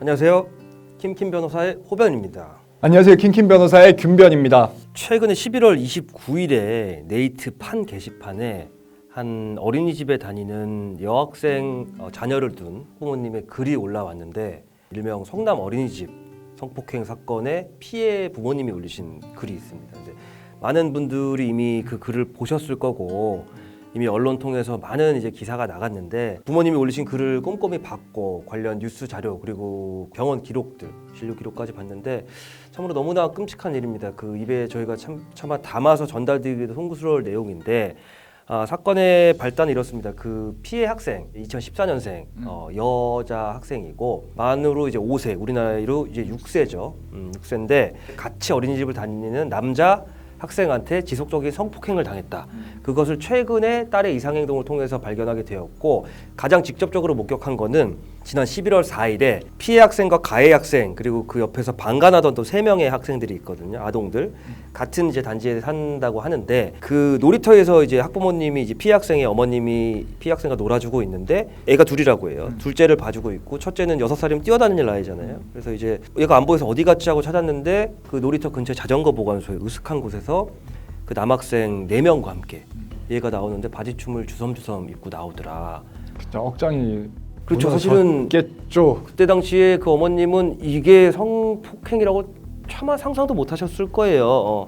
안녕하세요. 킴킴 변호사의 호변입니다. 안녕하세요. 킹킴 변호사의 균변입니다. 최근에 11월 29일에 네이트 판 게시판에 한 어린이집에 다니는 여학생 자녀를 둔 부모님의 글이 올라왔는데 일명 성남 어린이집 성폭행 사건의 피해 부모님이 올리신 글이 있습니다. 근데 많은 분들이 이미 그 글을 보셨을 거고 이미 언론 통해서 많은 이제 기사가 나갔는데 부모님이 올리신 글을 꼼꼼히 봤고 관련 뉴스 자료 그리고 병원 기록들 진료 기록까지 봤는데 참으로 너무나 끔찍한 일입니다. 그 입에 저희가 차마 담아서 전달드리기도 송구스러울 내용인데 사건의 발단이 이렇습니다. 그 피해 학생 2014년생 여자 학생이고 만으로 이제 5세 우리 나이로 이제 6세죠. 6세인데 같이 어린이집을 다니는 남자 학생한테 지속적인 성폭행을 당했다. 그것을 최근에 딸의 이상행동을 통해서 발견하게 되었고 가장 직접적으로 목격한 거는 지난 11월 4일에 피해 학생과 가해 학생 그리고 그 옆에서 방관하던 또 3명의 학생들이 있거든요. 아동들 같은 이제 단지에 산다고 하는데 그 놀이터에서 이제 학부모님이 이제 피해 학생의 어머님이 피해 학생과 놀아주고 있는데 애가 둘이라고 해요. 둘째를 봐주고 있고 첫째는 6살이면 뛰어다니는 나이잖아요. 그래서 이제 얘가 안 보여서 어디 갔지 하고 찾았는데 그 놀이터 근처 자전거 보관소에 으슥한 곳에서 그 남학생 4명과 함께 얘가 나오는데 바지춤을 주섬주섬 입고 나오더라. 진짜 억장이 그렇죠. 사실은 겠죠. 그때 당시에 그 어머님은 이게 성폭행이라고 차마 상상도 못 하셨을 거예요.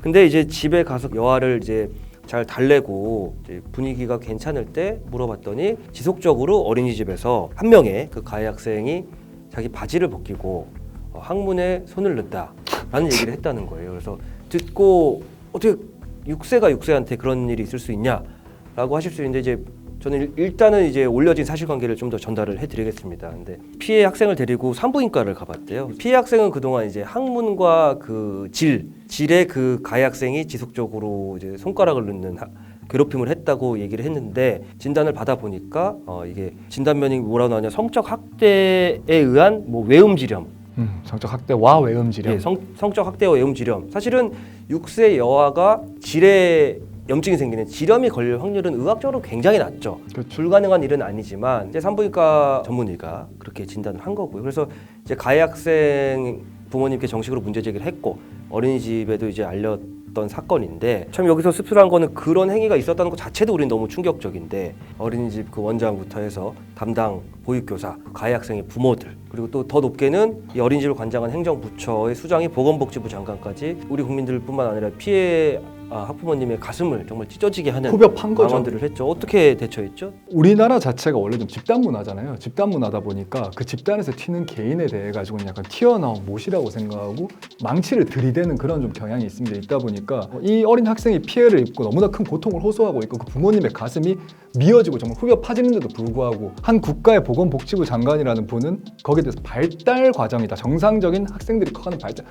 근데 이제 집에 가서 여아를 이제 잘 달래고 이제 분위기가 괜찮을 때 물어봤더니 지속적으로 어린이집에서 한 명의 그 가해 학생이 자기 바지를 벗기고 항문에 손을 넣었다라는 얘기를 했다는 거예요. 그래서 듣고 어떻게 6세가 6세한테 그런 일이 있을 수 있냐라고 하실 수 있는데 이제 저는 일단은 이제 올려진 사실관계를 좀 더 전달을 해드리겠습니다. 근데 피해 학생을 데리고 산부인과를 가봤대요. 피해 학생은 그동안 이제 항문과 그 질에 그 가해 학생이 지속적으로 이제 손가락을 넣는 괴롭힘을 했다고 얘기를 했는데 진단을 받아 보니까 이게 진단면이 뭐라고 나오냐 성적 학대에 의한 뭐 외음지렴. 성적 학대와 외음지렴. 네, 성적 학대와 외음지렴. 사실은 6세 여아가 질에 염증이 생기는 지렴이 걸릴 확률은 의학적으로 굉장히 낮죠. 그렇죠. 불가능한 일은 아니지만 이제 산부인과 전문의가 그렇게 진단을 한 거고요. 그래서 이제 가해 학생 부모님께 정식으로 문제 제기를 했고 어린이집에도 이제 알렸던 사건인데 참 여기서 씁쓸한 거는 그런 행위가 있었다는 것 자체도 우리는 너무 충격적인데 어린이집 그 원장부터 해서 담당 보육교사, 가해 학생의 부모들 그리고 또 더 높게는 이 어린이집을 관장한 행정부처의 수장이 보건복지부 장관까지 우리 국민들뿐만 아니라 피해 학부모님의 가슴을 정말 찢어지게 하는 후벼 판 거죠. 망언들을 했죠. 어떻게 대처했죠? 우리나라 자체가 원래 좀 집단 문화잖아요. 집단 문화다 보니까 그 집단에서 튀는 개인에 대해 가지고는 약간 튀어나온 못이라고 생각하고 망치를 들이대는 그런 좀 경향이 있습니다. 있다 보니까 이 어린 학생이 피해를 입고 너무나 큰 고통을 호소하고 있고 그 부모님의 가슴이 미어지고 정말 후벼 파지는데도 불구하고 한 국가의 보건복지부 장관이라는 분은 거기에 대해서 발달 과정이다. 정상적인 학생들이 커가는 발달.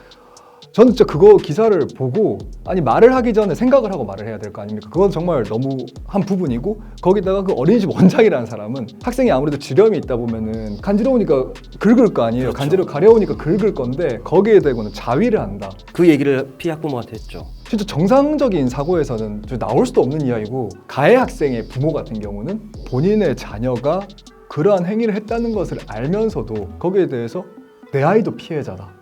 저는 진짜 그거 기사를 보고 아니 말을 하기 전에 생각을 하고 말을 해야 될 거 아닙니까? 그건 정말 너무 한 부분이고 거기다가 그 어린이집 원장이라는 사람은 학생이 아무래도 지렴이 있다 보면은 간지러우니까 긁을 거 아니에요. 그렇죠. 간지러 가려우니까 긁을 건데 거기에 대고는 자위를 한다. 그 얘기를 피해 학부모한테 했죠. 진짜 정상적인 사고에서는 나올 수도 없는 이야기고 가해 학생의 부모 같은 경우는 본인의 자녀가 그러한 행위를 했다는 것을 알면서도 거기에 대해서 내 아이도 피해자다.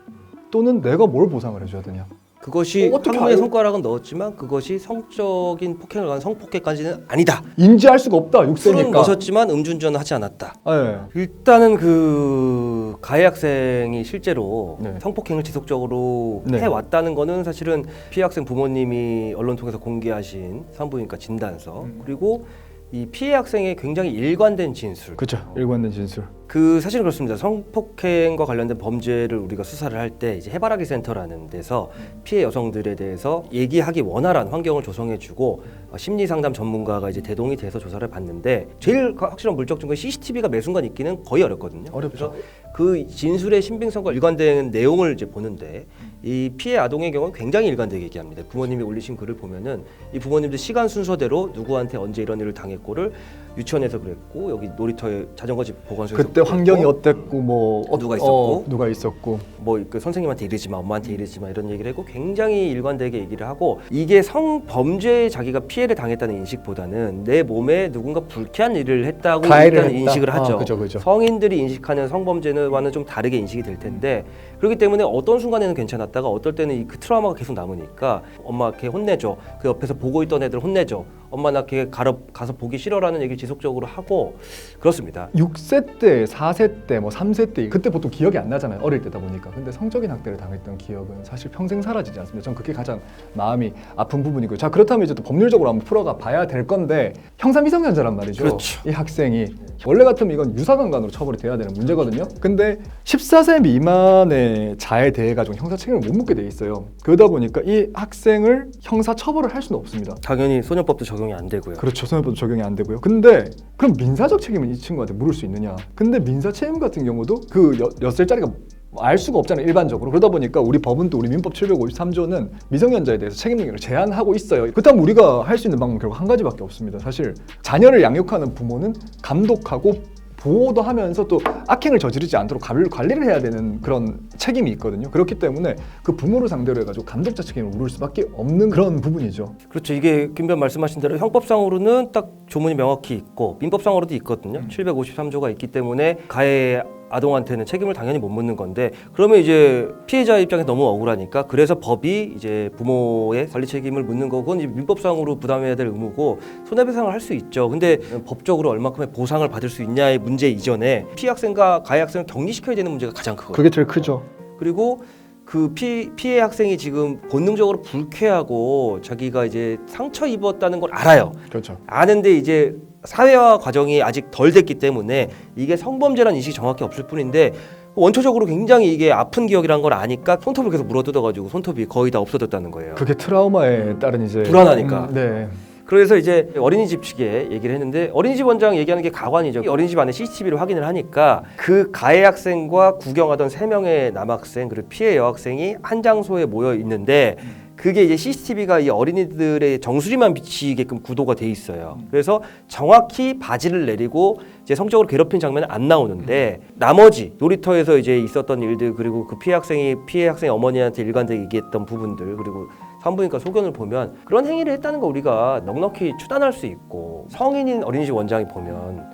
또는 내가 뭘 보상을 해줘야 되냐. 그것이 어떻게 항문에 알아요? 손가락은 넣었지만 그것이 성적인 폭행을 가한 성폭행까지는 아니다. 인지할 수가 없다. 술은 6세니까. 마셨지만 음주운전은 하지 않았다. 네. 일단은 그 가해 학생이 실제로 네. 성폭행을 지속적으로 네. 해왔다는 거는 사실은 피해 학생 부모님이 언론 통해서 공개하신 산부인과 진단서 그리고 이 피해 학생의 굉장히 일관된 진술. 그렇죠. 일관된 진술. 그 사실은 그렇습니다. 성폭행과 관련된 범죄를 우리가 수사를 할 때 이제 해바라기 센터라는 데서 피해 여성들에 대해서 얘기하기 원활한 환경을 조성해주고 심리 상담 전문가가 이제 대동이 돼서 조사를 받는데 제일 확실한 물적 증거 CCTV가 매 순간 있기는 거의 어렵거든요. 어렵죠. 그래서 그 진술의 신빙성과 일관된 내용을 이제 보는데 이 피해 아동의 경우는 굉장히 일관되게 얘기합니다. 부모님이 올리신 글을 보면은 이 부모님들 시간 순서대로 누구한테 언제 이런 일을 당했고를 유치원에서 그랬고 여기 놀이터에 자전거집 보건소에서 그때 환경이 어땠고 뭐 누가 있었고 누가 있었고 뭐 그 선생님한테 이러지 마, 엄마한테 이러지 마 이런 얘기를 하고 굉장히 일관되게 얘기를 하고 이게 성범죄에 자기가 피해를 당했다는 인식보다는 내 몸에 누군가 불쾌한 일을 했다고 가해를 일단 했다. 인식을 하죠. 그죠. 성인들이 인식하는 성범죄와는 좀 다르게 인식이 될 텐데 그렇기 때문에 어떤 순간에는 괜찮았다가 어떨 때는 그 트라우마가 계속 남으니까 엄마 걔 혼내줘. 그 옆에서 보고 있던 애들 혼내줘. 엄마 나 걔 가서 보기 싫어라는 얘기를 지속적으로 하고 그렇습니다. 6세 때, 4세 때, 뭐 3세 때 그때 보통 기억이 안 나잖아요. 어릴 때다 보니까. 근데 성적인 학대를 당했던 기억은 사실 평생 사라지지 않습니다. 전 그게 가장 마음이 아픈 부분이고요. 자, 그렇다면 이제 또 법률적으로 한번 풀어가 봐야 될 건데 형사 미성년자란 말이죠. 그렇죠. 이 학생이 원래 같으면 이건 유사강간으로 처벌이 돼야 되는 문제거든요. 근데 14세 미만의 자에 대해 가지고 형사 책임을 못 묻게 돼 있어요. 그러다 보니까 이 학생을 형사 처벌을 할 수는 없습니다. 당연히 소년법도 적용이 안 되고요. 그렇죠. 소년법도 적용이 안 되고요. 근데 그럼 민사적 책임은 이 친구한테 물을 수 있느냐? 근데 민사 책임 같은 경우도 그 엿살짜리가 알 수가 없잖아요, 일반적으로. 그러다 보니까 우리 법은 또 우리 민법 753조는 미성년자에 대해서 책임 능력을 제한하고 있어요. 그렇다면 우리가 할 수 있는 방법은 결국 한 가지밖에 없습니다. 사실 자녀를 양육하는 부모는 감독하고 보호도 하면서 또 악행을 저지르지 않도록 관리를 해야 되는 그런 책임이 있거든요. 그렇기 때문에 그 부모를 상대로 해가지고 감독자 책임을 물을 수밖에 없는 그런 부분이죠. 그렇죠. 이게 김변 말씀하신 대로 형법상으로는 딱 조문이 명확히 있고 민법상으로도 있거든요. 753조가 있기 때문에 가해 아동한테는 책임을 당연히 못 묻는 건데 그러면 이제 피해자 입장에 너무 억울하니까 그래서 법이 이제 부모의 관리 책임을 묻는 거고 이제 민법상으로 부담해야 될 의무고 손해배상을 할 수 있죠. 근데 법적으로 얼마큼의 보상을 받을 수 있냐의 문제 이전에 피해 학생과 가해 학생을 격리시켜야 되는 문제가 가장 크거든요. 그게 제일 크죠. 그리고 그 피해 학생이 지금 본능적으로 불쾌하고 자기가 이제 상처 입었다는 걸 알아요. 그렇죠. 아는데 이제 사회화 과정이 아직 덜 됐기 때문에 이게 성범죄라는 인식이 정확히 없을 뿐인데 원초적으로 굉장히 이게 아픈 기억이란 걸 아니까 손톱을 계속 물어뜯어가지고 손톱이 거의 다 없어졌다는 거예요. 그게 트라우마에 따른 이제 불안하니까. 네. 그래서 이제 어린이집 측에 얘기를 했는데 어린이집 원장 얘기하는 게 가관이죠. 어린이집 안에 CCTV를 확인을 하니까 그 가해 학생과 구경하던 3명의 남학생 그리고 피해 여학생이 한 장소에 모여 있는데 그게 이제 CCTV가 이 어린이들의 정수리만 비치게끔 구도가 돼 있어요. 그래서 정확히 바지를 내리고 이제 성적으로 괴롭힌 장면은 안 나오는데 나머지 놀이터에서 이제 있었던 일들 그리고 그 피해 학생의 어머니한테 일관되게 얘기했던 부분들 그리고 산부인과 소견을 보면 그런 행위를 했다는 거 우리가 넉넉히 추단할 수 있고 성인인 어린이집 원장이 보면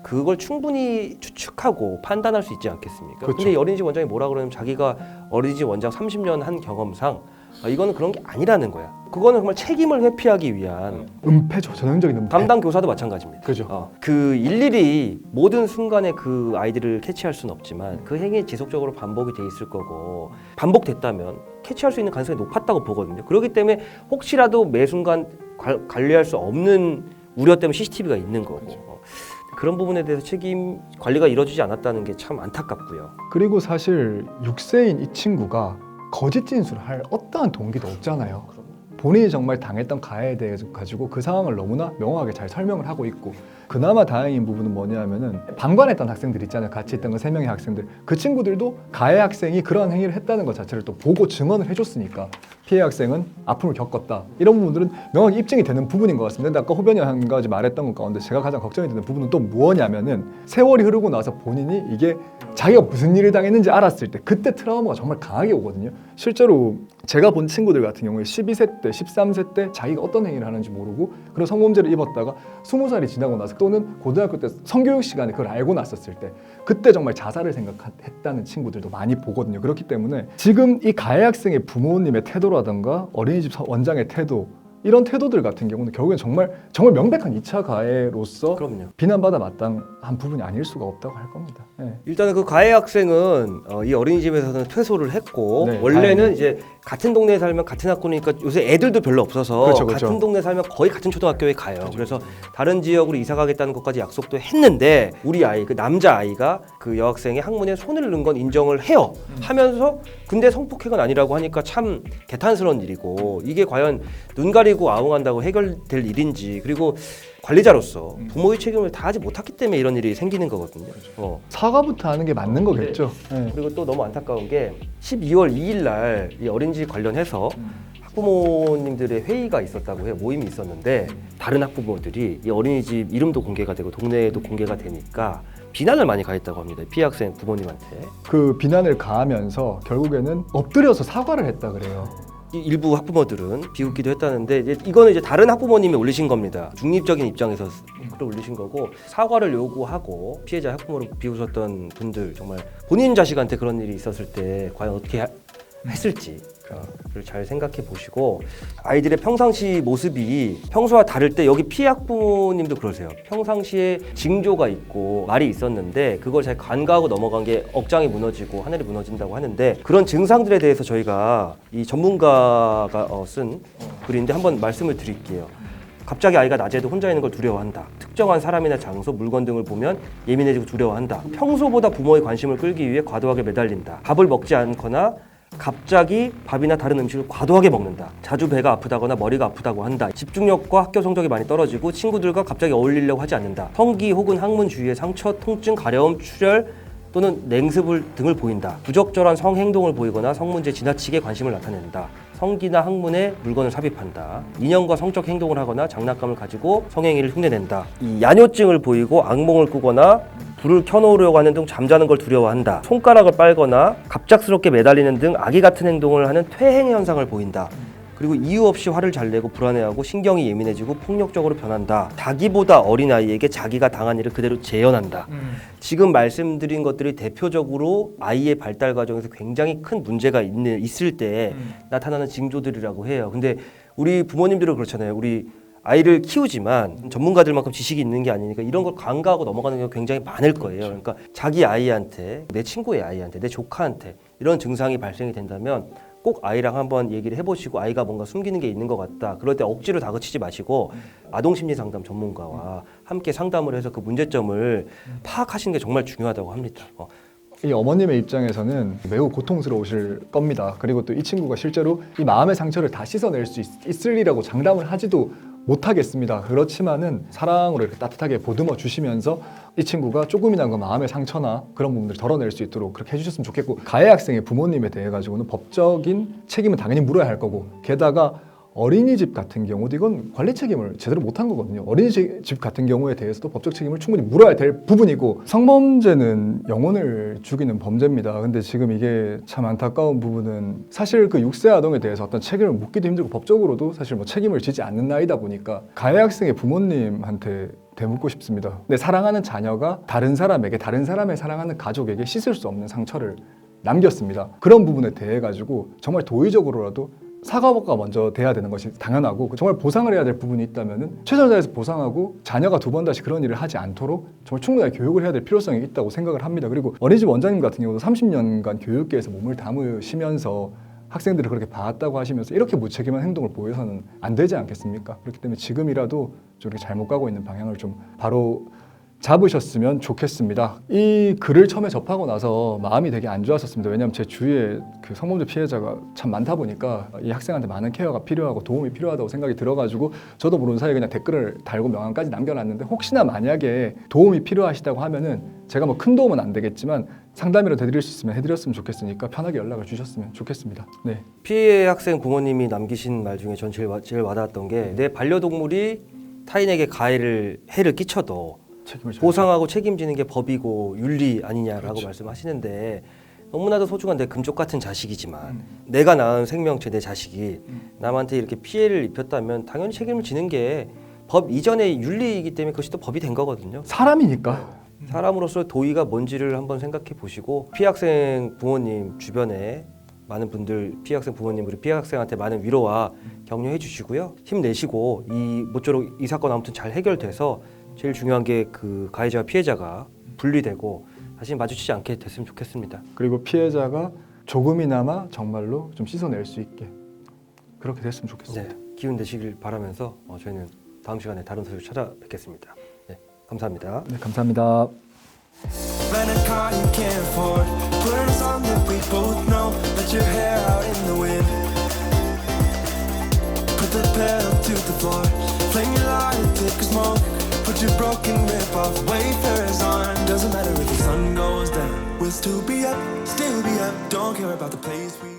그걸 충분히 추측하고 판단할 수 있지 않겠습니까? 그렇죠. 근데 이 어린이집 원장이 뭐라 그러냐면 자기가 어린이집 원장 30년 한 경험상 이거는 그런 게 아니라는 거야. 그거는 정말 책임을 회피하기 위한 은폐죠. 전형적인 은폐. 담당 교사도 마찬가지입니다. 그죠. 그 일일이 모든 순간에 그 아이들을 캐치할 수는 없지만 그 행위 지속적으로 반복이 돼 있을 거고 반복됐다면 캐치할 수 있는 가능성이 높았다고 보거든요. 그렇기 때문에 혹시라도 매 순간 관리할 수 없는 우려 때문에 CCTV가 있는 거고 그런 부분에 대해서 책임 관리가 이루어지지 않았다는 게 참 안타깝고요. 그리고 사실 6세인 이 친구가 거짓 진술을 할 어떠한 동기도 없잖아요. 본인이 정말 당했던 가해에 대해서 가지고 그 상황을 너무나 명확하게 잘 설명을 하고 있고 그나마 다행인 부분은 뭐냐면은 방관했던 학생들 있잖아요. 같이 있던 그 3명의 학생들 그 친구들도 가해 학생이 그런 행위를 했다는 것 자체를 또 보고 증언을 해줬으니까 피해 학생은 아픔을 겪었다 이런 부분들은 명확히 입증이 되는 부분인 것 같습니다. 근데 아까 호변이 한 가지 말했던 것 가운데 제가 가장 걱정이 되는 부분은 또 뭐냐면은 세월이 흐르고 나서 본인이 이게 자기가 무슨 일을 당했는지 알았을 때 그때 트라우마가 정말 강하게 오거든요. 실제로 제가 본 친구들 같은 경우에 12세 때, 13세 때 자기가 어떤 행위를 하는지 모르고 그런 성범죄를 입었다가 20살이 지나고 나서 또는 고등학교 때 성교육 시간에 그걸 알고 났었을 때 그때 정말 자살을 생각했다는 친구들도 많이 보거든요. 그렇기 때문에 지금 이 가해 학생의 부모님의 태도라든가 어린이집 원장의 태도 이런 태도들 같은 경우는 결국엔 정말 명백한 2차 가해로서 그럼요. 비난받아 마땅한 부분이 아닐 수가 없다고 할 겁니다. 네. 일단은 그 가해 학생은 이 어린이집에서는 퇴소를 했고 네, 원래는 다행히. 이제 같은 동네에 살면 같은 학교니까 요새 애들도 별로 없어서 그렇죠. 같은 동네 살면 거의 같은 초등학교에 가요. 그래서 다른 지역으로 이사 가겠다는 것까지 약속도 했는데 우리 아이 그 남자 아이가 그 여학생의 학문에 손을 넣은 건 인정을 해요. 하면서 근데 성폭행은 아니라고 하니까 참 개탄스러운 일이고 이게 과연 눈 가리고 아웅한다고 해결될 일인지 그리고 관리자로서 부모의 책임을 다하지 못했기 때문에 이런 일이 생기는 거거든요. 사과부터 하는 게 맞는 거겠죠. 네. 그리고 또 너무 안타까운 게 12월 2일 날 이 어린이집 관련해서 학부모님들의 회의가 있었다고 해요. 모임이 있었는데 다른 학부모들이 이 어린이집 이름도 공개가 되고 동네에도 공개가 되니까 비난을 많이 가했다고 합니다. 피해 학생 부모님한테. 그 비난을 가하면서 결국에는 엎드려서 사과를 했다 그래요. 일부 학부모들은 비웃기도 했다는데 이거는 이제 다른 학부모님이 올리신 겁니다. 중립적인 입장에서 글을 올리신 거고 사과를 요구하고 피해자 학부모를 비웃었던 분들 정말 본인 자식한테 그런 일이 있었을 때 과연 어떻게 했을지 그걸 잘 생각해 보시고 아이들의 평상시 모습이 평소와 다를 때 여기 피해 학부모님도 그러세요. 평상시에 징조가 있고 말이 있었는데 그걸 잘 간과하고 넘어간 게 억장이 무너지고 하늘이 무너진다고 하는데 그런 증상들에 대해서 저희가 이 전문가가 쓴 글인데 한번 말씀을 드릴게요. 갑자기 아이가 낮에도 혼자 있는 걸 두려워한다. 특정한 사람이나 장소, 물건 등을 보면 예민해지고 두려워한다. 평소보다 부모의 관심을 끌기 위해 과도하게 매달린다. 밥을 먹지 않거나 갑자기 밥이나 다른 음식을 과도하게 먹는다. 자주 배가 아프다거나 머리가 아프다고 한다. 집중력과 학교 성적이 많이 떨어지고 친구들과 갑자기 어울리려고 하지 않는다. 성기 혹은 항문 주위에 상처, 통증, 가려움, 출혈 또는 냉습을 등을 보인다. 부적절한 성행동을 보이거나 성문제에 지나치게 관심을 나타낸다. 성기나 항문에 물건을 삽입한다. 인형과 성적 행동을 하거나 장난감을 가지고 성행위를 흉내낸다. 이 야뇨증을 보이고 악몽을 꾸거나 불을 켜놓으려고 하는 등 잠자는 걸 두려워한다. 손가락을 빨거나 갑작스럽게 매달리는 등 아기 같은 행동을 하는 퇴행 현상을 보인다. 그리고 이유 없이 화를 잘 내고 불안해하고 신경이 예민해지고 폭력적으로 변한다. 자기보다 어린 아이에게 자기가 당한 일을 그대로 재현한다. 지금 말씀드린 것들이 대표적으로 아이의 발달 과정에서 굉장히 큰 문제가 있을 때 나타나는 징조들이라고 해요. 근데 우리 부모님들은 그렇잖아요. 우리 아이를 키우지만 전문가들만큼 지식이 있는 게 아니니까 이런 걸 간과하고 넘어가는 경우가 굉장히 많을 거예요. 그러니까 자기 아이한테, 내 친구의 아이한테, 내 조카한테 이런 증상이 발생이 된다면 꼭 아이랑 한번 얘기를 해보시고 아이가 뭔가 숨기는 게 있는 것 같다. 그럴 때 억지로 다그치지 마시고 아동심리상담 전문가와 함께 상담을 해서 그 문제점을 파악하시는 게 정말 중요하다고 합니다. 이 어머님의 입장에서는 매우 고통스러우실 겁니다. 그리고 또 이 친구가 실제로 이 마음의 상처를 다 씻어낼 수 있으리라고 장담을 하지도 못하겠습니다. 그렇지만은 사랑으로 이렇게 따뜻하게 보듬어 주시면서 이 친구가 조금이나마 마음의 상처나 그런 부분들을 덜어낼 수 있도록 그렇게 해주셨으면 좋겠고, 가해 학생의 부모님에 대해 가지고는 법적인 책임은 당연히 물어야 할 거고, 게다가 어린이집 같은 경우도 이건 관리 책임을 제대로 못한 거거든요. 어린이집 같은 경우에 대해서도 법적 책임을 충분히 물어야 될 부분이고, 성범죄는 영혼을 죽이는 범죄입니다. 근데 지금 이게 참 안타까운 부분은 사실 그 6세 아동에 대해서 어떤 책임을 묻기도 힘들고 법적으로도 사실 뭐 책임을 지지 않는 나이다 보니까 가해 학생의 부모님한테 되묻고 싶습니다. 내 사랑하는 자녀가 다른 사람에게, 다른 사람의 사랑하는 가족에게 씻을 수 없는 상처를 남겼습니다. 그런 부분에 대해 가지고 정말 도의적으로라도 사과가 먼저 돼야 되는 것이 당연하고, 정말 보상을 해야 될 부분이 있다면 최선을 다해서 보상하고 자녀가 두 번 다시 그런 일을 하지 않도록 정말 충분하게 교육을 해야 될 필요성이 있다고 생각을 합니다. 그리고 어린이집 원장님 같은 경우도 30년간 교육계에서 몸을 담으시면서 학생들을 그렇게 봐왔다고 하시면서 이렇게 무책임한 행동을 보여서는 안 되지 않겠습니까? 그렇기 때문에 지금이라도 좀 이렇게 잘못 가고 있는 방향을 좀 바로 잡으셨으면 좋겠습니다. 이 글을 처음에 접하고 나서 마음이 되게 안 좋았었습니다. 왜냐하면 제 주위에 그 성범죄 피해자가 참 많다 보니까 이 학생한테 많은 케어가 필요하고 도움이 필요하다고 생각이 들어가지고 저도 모르는 사이에 그냥 댓글을 달고 명함까지 남겨놨는데, 혹시나 만약에 도움이 필요하시다고 하면은 제가 뭐 큰 도움은 안 되겠지만 상담이라도 해드릴 수 있으면 해드렸으면 좋겠으니까 편하게 연락을 주셨으면 좋겠습니다. 네. 피해 학생 부모님이 남기신 말 중에 전 제일 와닿았던 게, 내 반려동물이 타인에게 해를 끼쳐도 보상하고 책임지는 게 법이고 윤리 아니냐라고 그렇죠. 말씀하시는데, 너무나도 소중한 내 금쪽 같은 자식이지만 내가 낳은 생명체, 내 자식이 남한테 이렇게 피해를 입혔다면 당연히 책임을 지는 게 법 이전의 윤리이기 때문에 그것이 또 법이 된 거거든요. 사람이니까. 사람으로서 도의가 뭔지를 한번 생각해 보시고, 피해 학생 부모님 주변에 많은 분들, 피해 학생 부모님, 우리 피해 학생한테 많은 위로와 격려해 주시고요. 힘내시고 모쪼록 이 사건 아무튼 잘 해결돼서 제일 중요한 게 그 가해자와 피해자가 분리되고 다시 마주치지 않게 됐으면 좋겠습니다. 그리고 피해자가 조금이나마 정말로 좀 씻어낼 수 있게 그렇게 됐으면 좋겠습니다. 네, 기운 되시길 바라면서 저희는 다음 시간에 다른 소식 찾아뵙겠습니다. 네, 감사합니다. 네, 감사합니다. Rent a car you can't afford. Put on a song that we both know. Let your hair out in the wind. Put the pedal to the floor. Flame your lighter, take a smoke. Put your broken rip off. Wafers on. Doesn't matter if the sun goes down. We'll still be up, still be up. Don't care about the place we